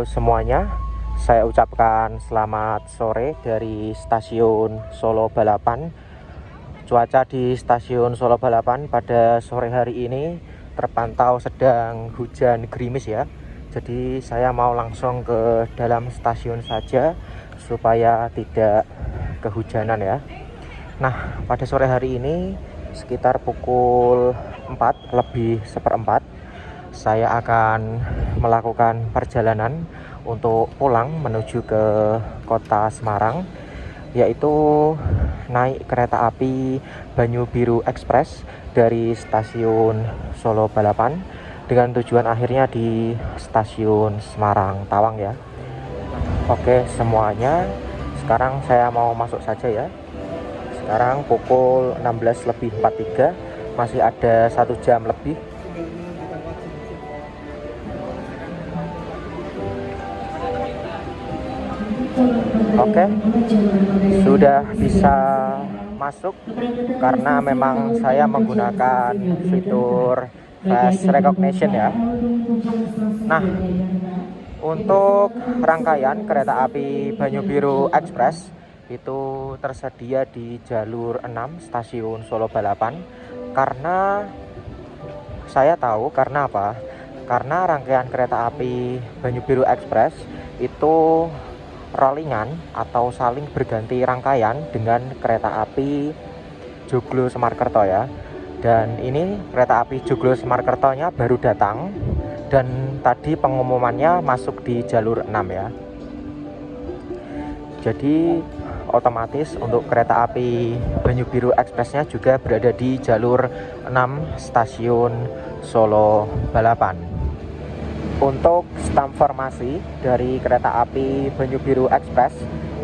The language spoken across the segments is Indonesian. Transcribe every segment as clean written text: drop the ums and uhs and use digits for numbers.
Halo semuanya, saya ucapkan selamat sore dari stasiun Solo Balapan. Cuaca di stasiun Solo Balapan pada sore hari ini terpantau sedang hujan gerimis ya. Jadi saya mau langsung ke dalam stasiun saja supaya tidak kehujanan ya. Nah, pada sore hari ini sekitar pukul 4 lebih seperempat saya akan melakukan perjalanan untuk pulang menuju ke kota Semarang, yaitu naik kereta api Banyu Biru Express dari stasiun Solo Balapan dengan tujuan akhirnya di stasiun Semarang Tawang ya. Oke semuanya, sekarang saya mau masuk saja ya. Sekarang pukul 16.43, masih ada 1 jam lebih. Oke, sudah bisa masuk karena memang saya menggunakan fitur face recognition ya. Nah, untuk rangkaian kereta api Banyu Biru Express itu tersedia di jalur 6 stasiun Solo Balapan. Karena saya tahu karena apa? Karena rangkaian kereta api Banyu Biru Express itu rollingan atau saling berganti rangkaian dengan kereta api Joglo Semarkerto ya. Dan ini kereta api Joglo Semarkertonya baru datang dan tadi pengumumannya masuk di jalur 6 ya. Jadi otomatis untuk kereta api Banyu Biru Expressnya juga berada di jalur 6 stasiun Solo Balapan. Untuk stamp formasi dari kereta api Banyu Biru Express,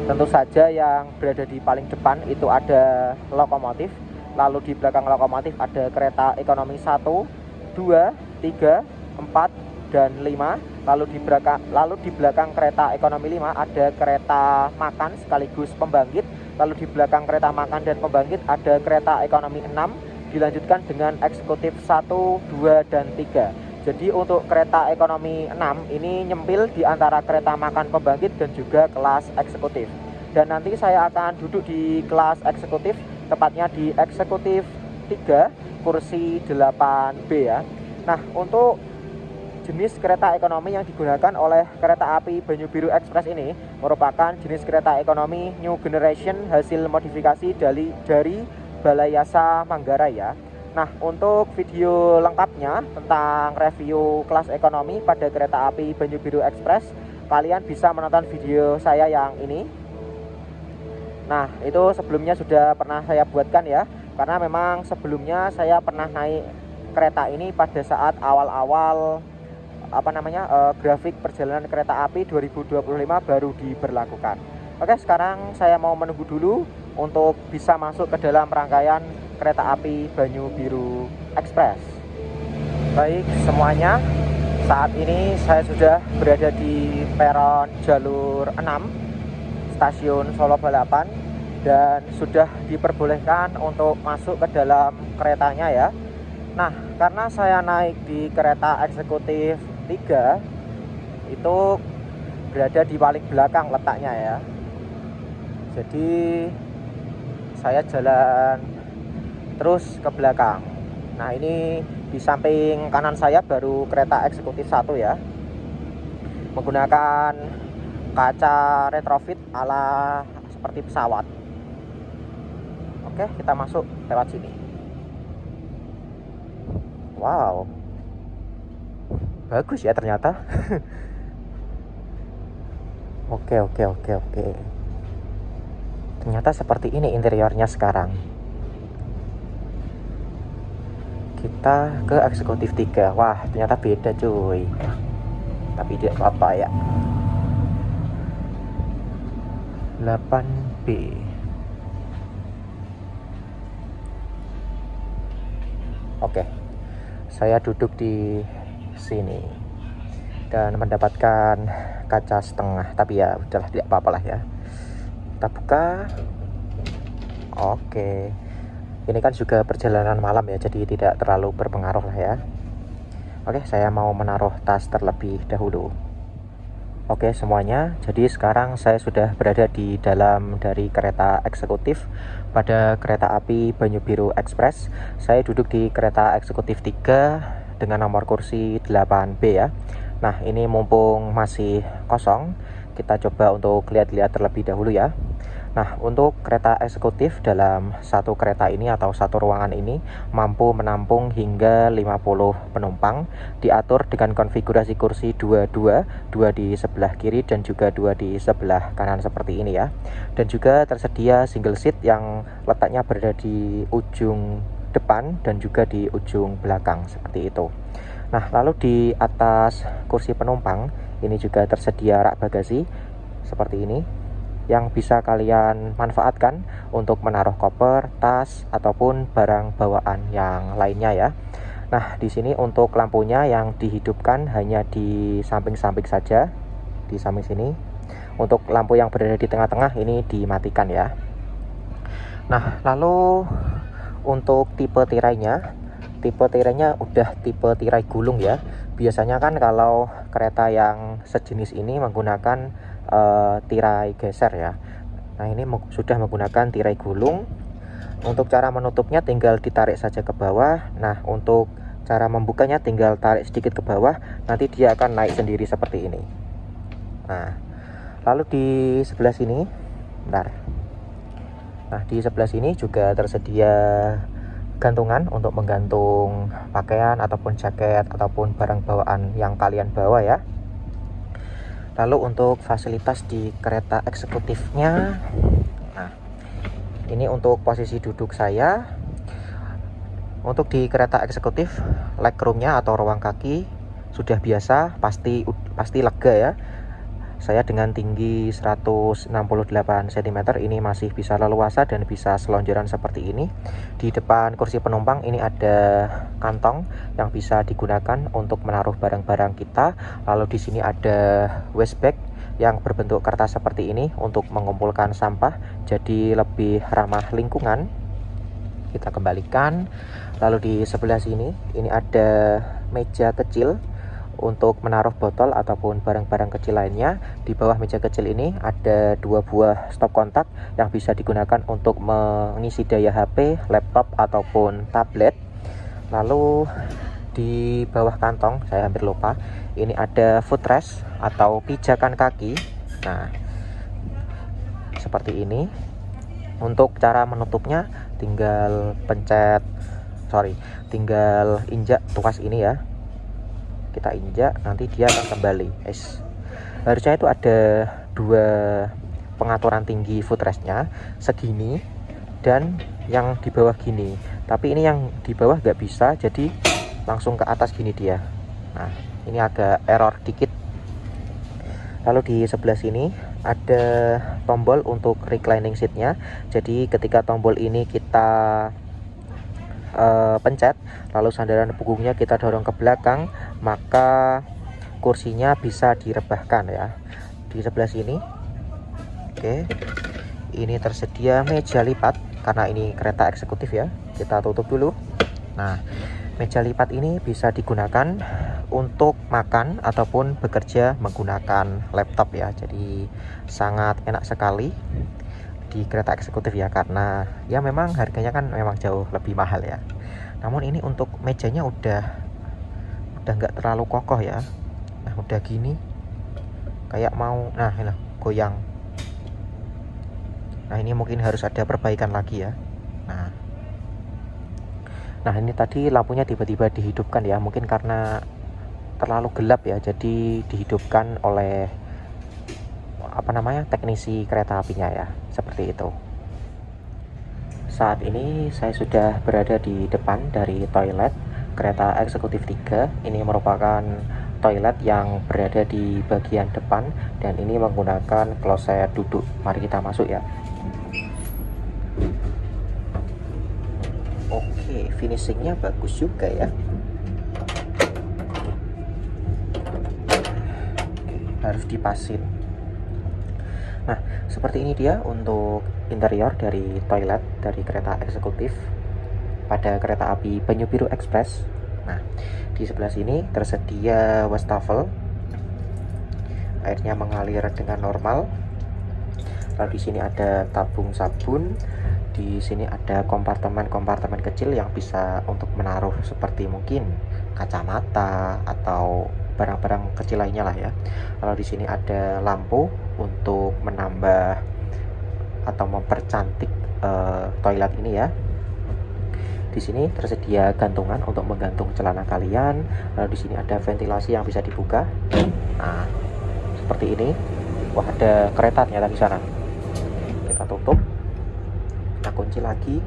tentu saja yang berada di paling depan itu ada lokomotif. Lalu di belakang lokomotif ada kereta ekonomi 1, 2, 3, 4, dan 5. Lalu di belakang kereta ekonomi 5 ada kereta makan sekaligus pembangkit. Lalu di belakang kereta makan dan pembangkit ada kereta ekonomi 6, dilanjutkan dengan eksekutif 1, 2, dan 3. Jadi untuk kereta ekonomi 6 ini nyempil di antara kereta makan pembangkit dan juga kelas eksekutif. Dan nanti saya akan duduk di kelas eksekutif, tepatnya di eksekutif 3, kursi 8B ya. Nah, untuk jenis kereta ekonomi yang digunakan oleh kereta api Banyu Biru Express ini merupakan jenis kereta ekonomi New Generation hasil modifikasi dari Balai Yasa Manggarai ya. Nah, untuk video lengkapnya tentang review kelas ekonomi pada kereta api Banyu Biru Express, kalian bisa menonton video saya yang ini. Nah, itu sebelumnya sudah pernah saya buatkan ya, karena memang sebelumnya saya pernah naik kereta ini pada saat awal-awal grafik perjalanan kereta api 2025 baru diberlakukan. Oke, sekarang saya mau menunggu dulu untuk bisa masuk ke dalam rangkaian kereta api Banyu Biru Express. Baik semuanya, saat ini saya sudah berada di peron jalur 6 stasiun Solo Balapan dan sudah diperbolehkan untuk masuk ke dalam keretanya ya. Nah, karena saya naik di kereta eksekutif 3 itu berada di paling belakang letaknya ya. Jadi saya jalan terus ke belakang. Nah, ini di samping kanan saya baru kereta eksekutif 1 ya, menggunakan kaca retrofit ala seperti pesawat. Oke, kita masuk lewat sini. Wow, bagus ya ternyata. Oke. Ternyata seperti ini interiornya sekarang. Kita ke eksekutif 3. Wah, ternyata beda cuy. Tapi tidak apa-apa ya. 8B. Oke. Saya duduk di sini dan mendapatkan kaca setengah, tapi ya udahlah, tidak apa-apa lah ya. Kita buka. Oke. Ini kan juga perjalanan malam ya, jadi tidak terlalu berpengaruh lah ya. Oke, saya mau menaruh tas terlebih dahulu. Oke semuanya, jadi sekarang saya sudah berada di dalam dari kereta eksekutif pada kereta api Banyu Biru Express. Saya duduk di kereta eksekutif 3 dengan nomor kursi 8B ya. Nah ini mumpung masih kosong, kita coba untuk lihat-lihat terlebih dahulu ya. Nah, untuk kereta eksekutif dalam satu kereta ini atau satu ruangan ini mampu menampung hingga 50 penumpang, diatur dengan konfigurasi kursi 2 di sebelah kiri dan juga 2 di sebelah kanan seperti ini ya. Dan juga tersedia single seat yang letaknya berada di ujung depan dan juga di ujung belakang seperti itu. Nah, lalu di atas kursi penumpang ini juga tersedia rak bagasi seperti ini, yang bisa kalian manfaatkan untuk menaruh koper, tas, ataupun barang bawaan yang lainnya ya. Nah, di sini untuk lampunya yang dihidupkan hanya di samping-samping saja, di samping sini. Untuk lampu yang berada di tengah-tengah ini dimatikan ya. Nah, lalu untuk tipe tirainya udah tipe tirai gulung ya. Biasanya kan kalau kereta yang sejenis ini menggunakan tirai geser ya. Nah ini sudah menggunakan tirai gulung. Untuk cara menutupnya tinggal ditarik saja ke bawah. Nah untuk cara membukanya tinggal tarik sedikit ke bawah, nanti dia akan naik sendiri seperti ini. Nah lalu di sebelah sini, bentar. Nah di sebelah sini juga tersedia gantungan untuk menggantung pakaian ataupun jaket ataupun barang bawaan yang kalian bawa ya. Lalu untuk fasilitas di kereta eksekutifnya, nah ini untuk posisi duduk saya. Untuk di kereta eksekutif, legroomnya atau ruang kaki sudah biasa, pasti lega ya. Saya dengan tinggi 168 cm ini masih bisa leluasa dan bisa selonjoran seperti ini. Di depan kursi penumpang ini ada kantong yang bisa digunakan untuk menaruh barang-barang kita. Lalu di sini ada waste bag yang berbentuk kertas seperti ini untuk mengumpulkan sampah, jadi lebih ramah lingkungan. Kita kembalikan. Lalu di sebelah sini ini ada meja kecil untuk menaruh botol ataupun barang-barang kecil lainnya. Di bawah meja kecil ini ada 2 buah stop kontak yang bisa digunakan untuk mengisi daya HP, laptop ataupun tablet. Lalu di bawah kantong, saya hampir lupa, ini ada footrest atau pijakan kaki. Nah seperti ini. Untuk cara menutupnya tinggal tinggal injak tuas ini ya. Kita injak, nanti dia akan kembali. Harusnya itu ada 2 pengaturan tinggi footrestnya, segini dan yang di bawah gini. Tapi ini yang di bawah nggak bisa, jadi langsung ke atas gini dia. Nah ini agak error dikit. Lalu di sebelah sini ada tombol untuk reclining seatnya. Jadi ketika tombol ini kita pencet, lalu sandaran punggungnya kita dorong ke belakang, maka kursinya bisa direbahkan ya. Di sebelah sini, oke, ini tersedia meja lipat karena ini kereta eksekutif ya. Kita tutup dulu. Nah meja lipat ini bisa digunakan untuk makan ataupun bekerja menggunakan laptop ya. Jadi sangat enak sekali di kereta eksekutif ya, karena ya memang harganya kan memang jauh lebih mahal ya. Namun ini untuk mejanya udah nggak terlalu kokoh ya. Nah udah gini kayak mau goyang. Nah ini mungkin harus ada perbaikan lagi ya. Nah ini tadi lampunya tiba-tiba dihidupkan ya, mungkin karena terlalu gelap ya, jadi dihidupkan oleh teknisi kereta apinya ya, seperti itu. Saat ini saya sudah berada di depan dari toilet kereta eksekutif 3. Ini merupakan toilet yang berada di bagian depan dan ini menggunakan kloset duduk. Mari kita masuk ya. Oke, finishingnya bagus juga ya. Harus dipasin. Nah seperti ini dia untuk interior dari toilet dari kereta eksekutif pada kereta api Banyu Biru Express. Nah di sebelah sini tersedia wastafel, airnya mengalir dengan normal. Lalu di sini ada tabung sabun. Di sini ada kompartemen-kompartemen kecil yang bisa untuk menaruh seperti mungkin kacamata atau barang-barang kecil lainnya lah ya. Lalu di sini ada lampu untuk menambah atau mempercantik toilet ini ya. Di sini tersedia gantungan untuk menggantung celana kalian. Lalu di sini ada ventilasi yang bisa dibuka. Nah, seperti ini. Wah, ada kereta ternyata di sana. Kita tutup. Kita kunci lagi.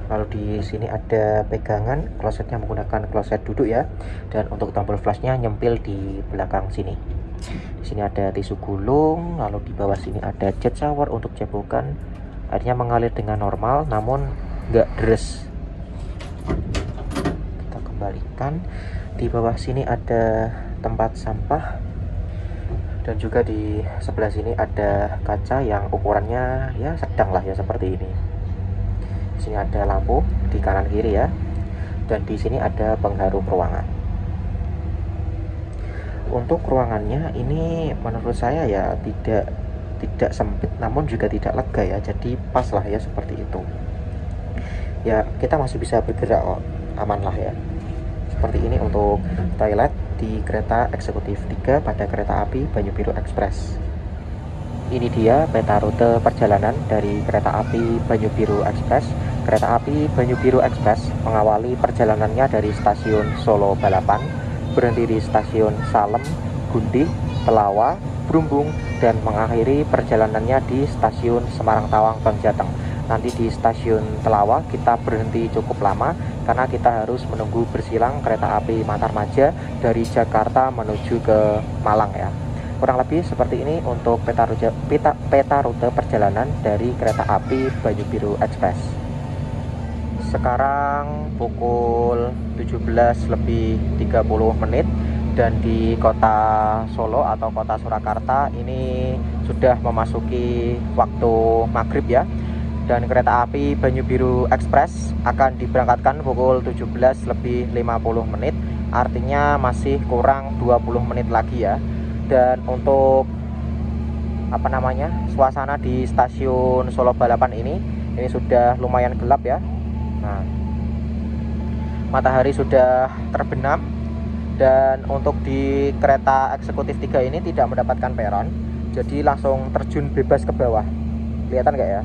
Lalu di sini ada pegangan, klosetnya menggunakan kloset duduk ya. Dan untuk tombol flashnya nyempil di belakang sini. Di sini ada tisu gulung, lalu di bawah sini ada jet shower untuk cebokan. Airnya mengalir dengan normal, namun nggak deres. Kita kembalikan. Di bawah sini ada tempat sampah, dan juga di sebelah sini ada kaca yang ukurannya ya sedang lah ya, seperti ini. Di sini ada lampu di kanan kiri ya, dan di sini ada pengharum ruangan. Untuk ruangannya ini menurut saya ya tidak sempit, namun juga tidak lega ya, jadi pas lah ya, seperti itu. Ya, kita masih bisa bergerak kok, aman lah ya. Seperti ini untuk toilet di kereta eksekutif 3 pada kereta api Banyu Biru Express. Ini dia peta rute perjalanan dari kereta api Banyu Biru Express. Kereta api Banyu Biru Express mengawali perjalanannya dari stasiun Solo Balapan, berhenti di stasiun Salem, Gundih, Telawa, Brumbung, dan mengakhiri perjalanannya di stasiun Semarang Tawang, Bangjateng. Nanti di stasiun Telawa kita berhenti cukup lama karena kita harus menunggu bersilang kereta api Matarmaja dari Jakarta menuju ke Malang ya. Kurang lebih seperti ini untuk peta rute perjalanan dari kereta api Banyu Biru Express. Sekarang pukul 17:30 dan di kota Solo atau kota Surakarta ini sudah memasuki waktu maghrib ya. Dan kereta api Banyu Biru Express akan diberangkatkan pukul 17:50, artinya masih kurang 20 menit lagi ya. Dan untuk suasana di stasiun Solo Balapan ini sudah lumayan gelap ya. Nah, matahari sudah terbenam, dan untuk di kereta eksekutif 3 ini tidak mendapatkan peron, jadi langsung terjun bebas ke bawah. Kelihatan nggak ya?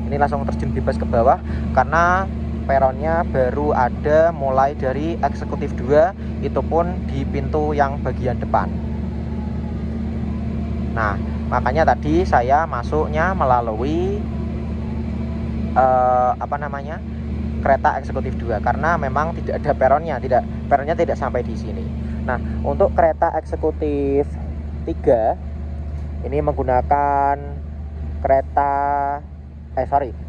Ini langsung terjun bebas ke bawah karena peronnya baru ada mulai dari eksekutif 2, itu pun di pintu yang bagian depan. Nah, makanya tadi saya masuknya melalui kereta eksekutif 2 karena memang tidak ada peronnya, peronnya tidak sampai di sini. Nah, untuk kereta eksekutif 3 ini menggunakan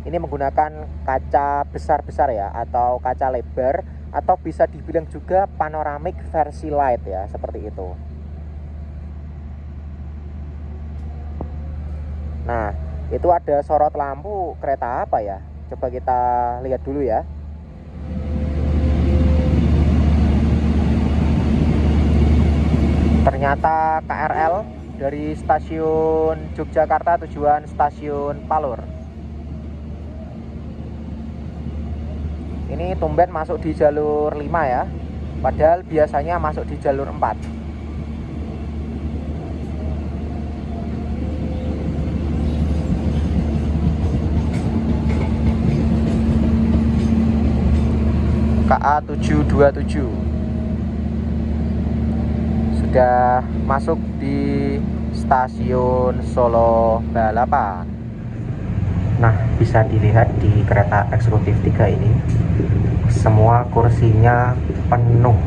ini menggunakan kaca besar-besar ya, atau kaca lebar, atau bisa dibilang juga panoramik versi light ya, seperti itu. Nah, itu ada sorot lampu kereta apa ya? Coba kita lihat dulu ya. Ternyata KRL dari stasiun Yogyakarta tujuan stasiun Palur. Ini tumben masuk di jalur 5 ya, padahal biasanya masuk di jalur 4. KA 727 sudah masuk di stasiun Solo Balapan. Nah, bisa dilihat di kereta eksekutif 3 ini semua kursinya penuh,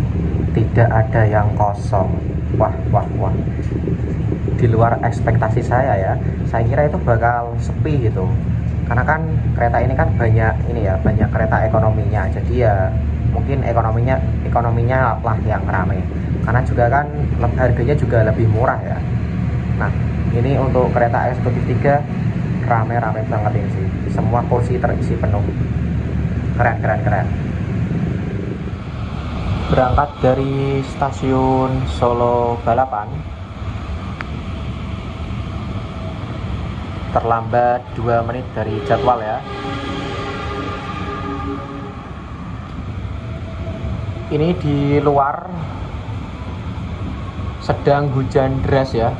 tidak ada yang kosong. Wah. Di luar ekspektasi saya ya. Saya kira itu bakal sepi gitu. Karena kan kereta ini kan banyak kereta ekonominya. Jadi ya mungkin ekonominya lah yang ramai. Karena juga kan harganya juga lebih murah ya. Nah, ini untuk kereta eksekutif 3 rame-rame banget ini sih. Semua kursi terisi penuh. Keren. Berangkat dari stasiun Solo Balapan, terlambat 2 menit dari jadwal ya. Ini di luar sedang hujan deras ya.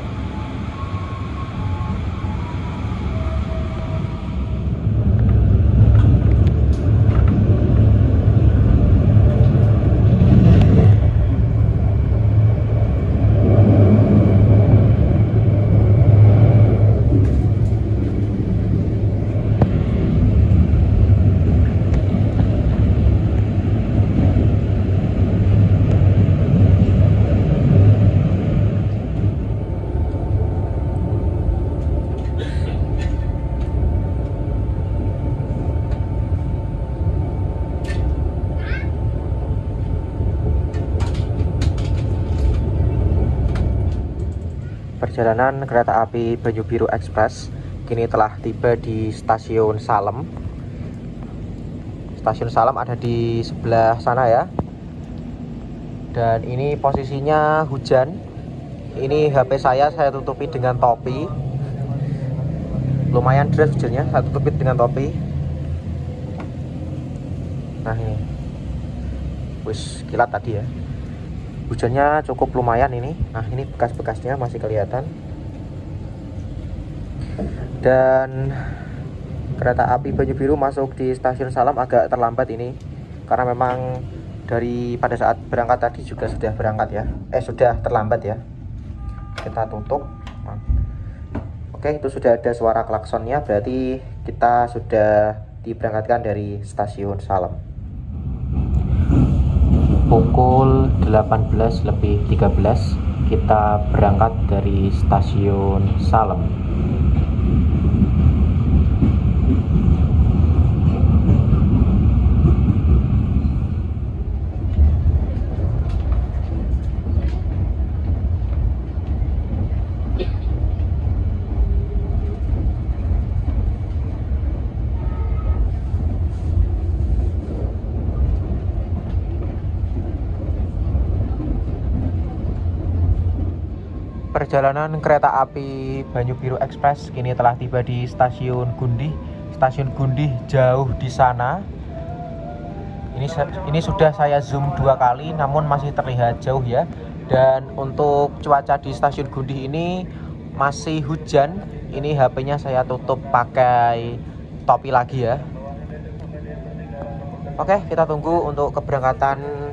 Perjalanan kereta api Banyu Biru Express kini telah tiba di stasiun Salem. Stasiun Salem ada di sebelah sana ya. Dan ini posisinya hujan. Ini HP saya tutupi dengan topi. Lumayan deras hujannya, saya tutupi dengan topi. Nah ini, wis kilat tadi ya. Hujannya cukup lumayan ini. Nah ini bekas-bekasnya masih kelihatan. Dan kereta api Banyu Biru masuk di stasiun Salem agak terlambat ini, karena memang pada saat berangkat tadi juga sudah berangkat ya. Sudah terlambat ya. Kita tutup. Oke, itu sudah ada suara klaksonnya, berarti kita sudah diberangkatkan dari stasiun Salem. Pukul 18:13 kita berangkat dari stasiun Salem. Perjalanan kereta api Banyu Biru Express kini telah tiba di stasiun Gundih. Stasiun Gundih jauh di sana. Ini sudah saya zoom 2 kali, namun masih terlihat jauh ya. Dan untuk cuaca di stasiun Gundih ini masih hujan. Ini HP-nya saya tutup pakai topi lagi ya. Oke, kita tunggu untuk keberangkatan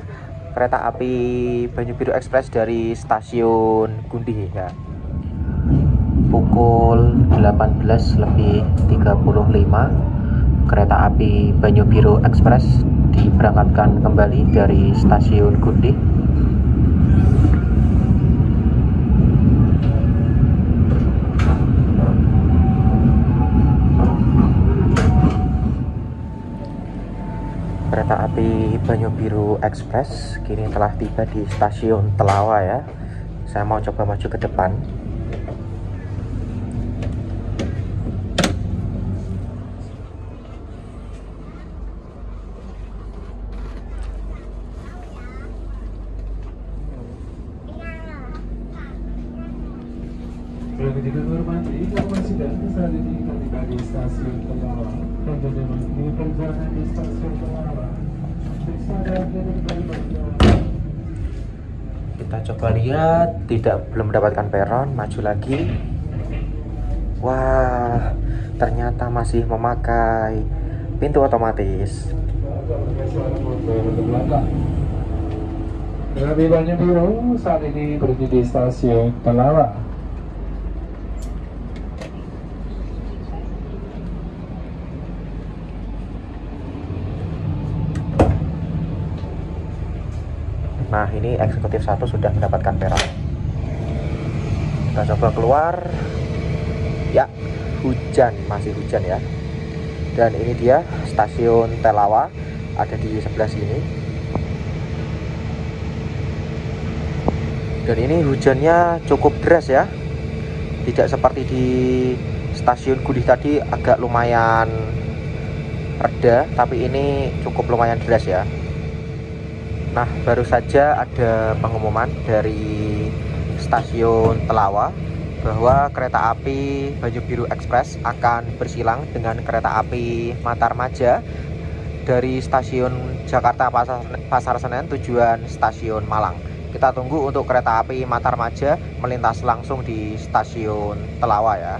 kereta api Banyu Biru Express dari stasiun Gundih ya. Pukul 18:35 kereta api Banyu Biru Express diberangkatkan kembali dari stasiun Gundih. Kereta api Banyu Biru Express kini telah tiba di stasiun Telawa ya. Saya mau coba maju ke depan. Begitu hormati, informasi dan saat ini kami tiba di stasiun Telawa. Tentunya ini perjalanan di stasiun Telawa. Kita coba lihat, belum mendapatkan peron, maju lagi. Wah, ternyata masih memakai pintu otomatis. Kereta api Banyu Biru saat ini berada di stasiun Telawa. Nah ini eksekutif 1 sudah mendapatkan peron. Kita coba keluar. Ya, hujan, masih hujan ya. Dan ini dia stasiun Telawa, ada di sebelah sini. Dan ini hujannya cukup deras ya. Tidak seperti di stasiun Gundih tadi, agak lumayan reda, tapi ini cukup lumayan deras ya. Nah, baru saja ada pengumuman dari stasiun Telawa bahwa kereta api Banyu Biru Express akan bersilang dengan kereta api Matarmaja dari stasiun Jakarta Pasar Senen tujuan stasiun Malang. Kita tunggu untuk kereta api Matarmaja melintas langsung di stasiun Telawa ya.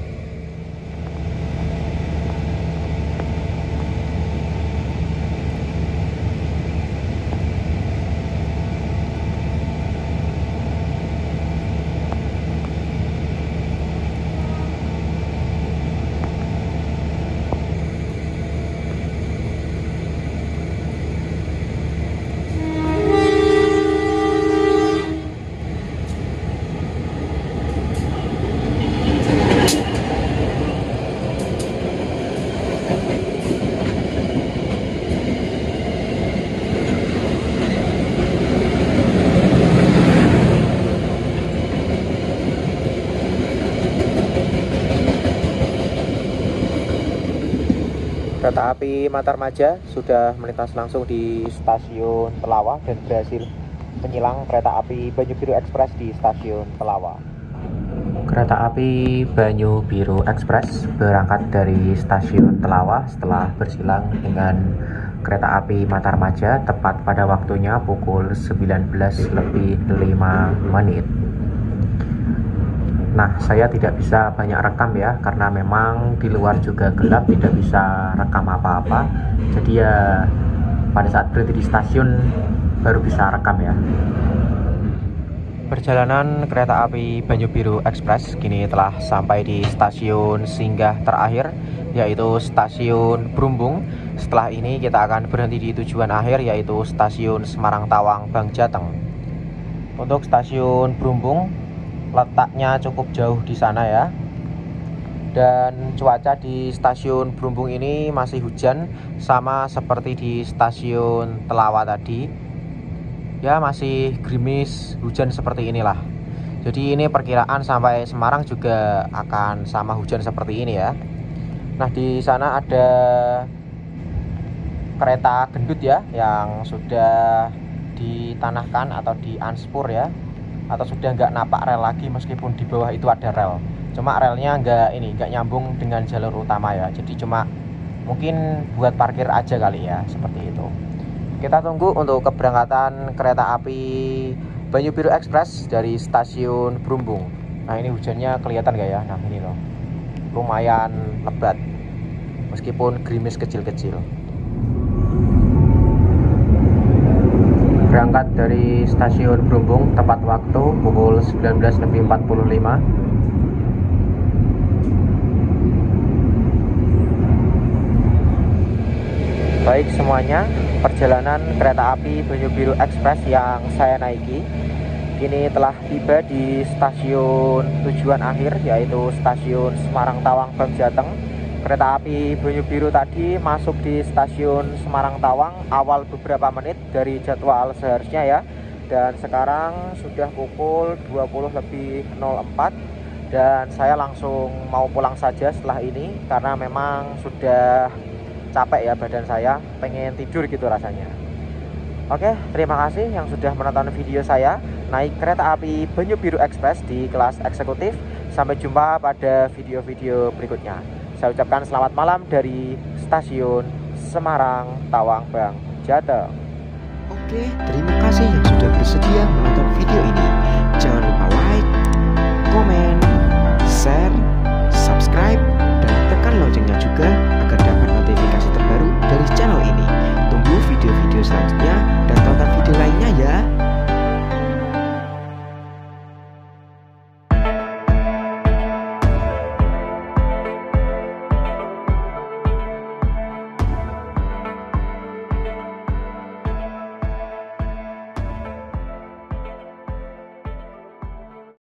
Kereta api Matarmaja sudah melintas langsung di stasiun Telawa dan berhasil menyilang kereta api Banyu Biru Express di stasiun Telawa. Kereta api Banyu Biru Express berangkat dari stasiun Telawa setelah bersilang dengan kereta api Matarmaja tepat pada waktunya pukul 19:05. Nah, saya tidak bisa banyak rekam ya, karena memang di luar juga gelap, tidak bisa rekam apa-apa. Jadi ya pada saat berhenti di stasiun baru bisa rekam ya. Perjalanan kereta api Banyu Biru Express kini telah sampai di stasiun singgah terakhir, yaitu stasiun Brumbung. Setelah ini kita akan berhenti di tujuan akhir, yaitu stasiun Semarang Tawang Bank Jateng. Untuk stasiun Brumbung letaknya cukup jauh di sana ya. Dan cuaca di stasiun Brumbung ini masih hujan, sama seperti di stasiun Telawa tadi. Ya, masih gerimis, hujan seperti inilah. Jadi ini perkiraan sampai Semarang juga akan sama hujan seperti ini ya. Nah, di sana ada kereta gendut ya, yang sudah ditanahkan atau dianspur ya, atau sudah nggak napak rel lagi, meskipun di bawah itu ada rel. Cuma relnya nggak nyambung dengan jalur utama ya. Jadi cuma mungkin buat parkir aja kali ya, seperti itu. Kita tunggu untuk keberangkatan kereta api Banyu Biru Express dari stasiun Brumbung. Nah, ini hujannya kelihatan nggak ya? Nah, ini loh, lumayan lebat meskipun gerimis kecil-kecil. Berangkat dari stasiun Brumbung tepat waktu pukul 19:45. Baik semuanya, perjalanan kereta api Banyu Biru Express yang saya naiki kini telah tiba di stasiun tujuan akhir, yaitu stasiun Semarang Tawang Bank Jateng. Kereta api Banyu Biru tadi masuk di stasiun Semarang Tawang awal beberapa menit dari jadwal seharusnya ya. Dan sekarang sudah pukul 20:04 dan saya langsung mau pulang saja setelah ini, karena memang sudah capek ya badan saya, pengen tidur gitu rasanya. Oke, terima kasih yang sudah menonton video saya naik kereta api Banyu Biru Express di kelas eksekutif. Sampai jumpa pada video-video berikutnya. Saya ucapkan selamat malam dari stasiun Semarang Tawang Bank Jateng. Oke, terima kasih yang sudah bersedia menonton video ini. Jangan lupa like, komen, share, subscribe, dan tekan loncengnya juga agar dapat notifikasi terbaru dari channel ini. Tunggu video-video selanjutnya dan tonton video lainnya ya.